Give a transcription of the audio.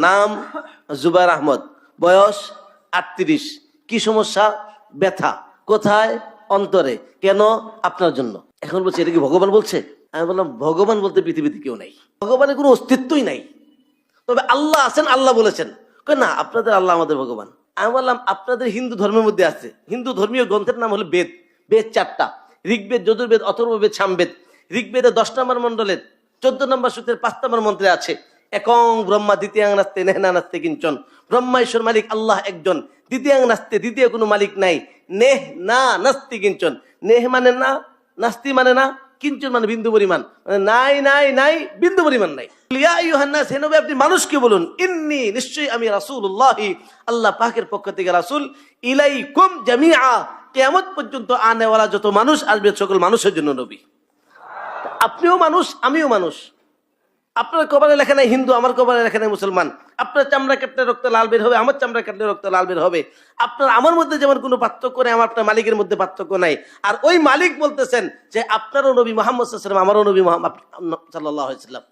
নাম জুবাইর আহমদ, বয়স 38, কি সমস্যা? ব্যথা। কোথায়? অন্তরে। কেন? আপনার জন্য। এখন বলছে এটা কি ভগবান বলছে? আমি বললাম ভগবান বলতে পৃথিবীতে কেউ নাই, ভগবানের কোনো অস্তিত্বই নাই, তবে আল্লাহ আছেন, আল্লাহ বলেছেন। না, আপনাদের আল্লাহ আমাদের ভগবান। আমি বললাম আপনাদের হিন্দু ধর্মের মধ্যে আছে, হিন্দু ধর্মীয় গ্রন্থের নাম হলো বেদ। বেদ 4টা, ঋগ্বেদ, যজুর্বেদ, অথর্ববেদ, সামবেদ। ঋগ্বেদে 10 নম্বর মন্ডলের 14 নম্বর সূত্রের 5 নম্বর মন্ত্রে আছে একং ব্রহ্মা দ্বিতীয়াং নাস্তে নেহনা নাস্তে কিঞ্চন। ব্রহ্মা ঈশ্বর মালিক আল্লাহ একজন, দ্বিতীয়াং নাস্তে, দ্বিতীয় কোনো মালিক নাই, নেহ না নাস্তি কিঞ্চন। নেহ মানে না, নাস্তি মানে না, কিঞ্চন মানে বিন্দু পরিমাণ, মানে নাই নাই নাই, বিন্দু পরিমাণ নাই। ইয়া আইয়ুহান নাস, হে নবী আপনি মানুষকে বলুন, ইন্নী, নিশ্চয়ই আমি রাসূলুল্লাহ, আল্লাহ পাকের পক্ষ থেকে রাসূল, ইলাইকুম জামিআ, কিয়ামত পর্যন্ত আনেওয়ালা যত মানুষ আসবে সকল মানুষের জন্য নবী। আপনিও মানুষ, আমিও মানুষ। আপনার কপালে লেখা নাই হিন্দু, আমার কপালে লেখা নাই মুসলমান। আপনার চামড়া কাটলে রক্ত লাল বের হবে, আমার চামড়া কাটলে রক্ত লাল বের হবে। আপনার আমার মধ্যে যেমন কোনো পার্থক্য নেই, আমার আপনার মালিকের মধ্যে পার্থক্য নাই। আর ওই মালিক বলতেছেন যে আপনারও নবী মুহাম্মদ সাল্লাল্লাহু আলাইহি ওয়াসাল্লাম, আমারও নবী মুহাম্মদ সাল্লাল্লাহু আলাইহি ওয়াসাল্লাম।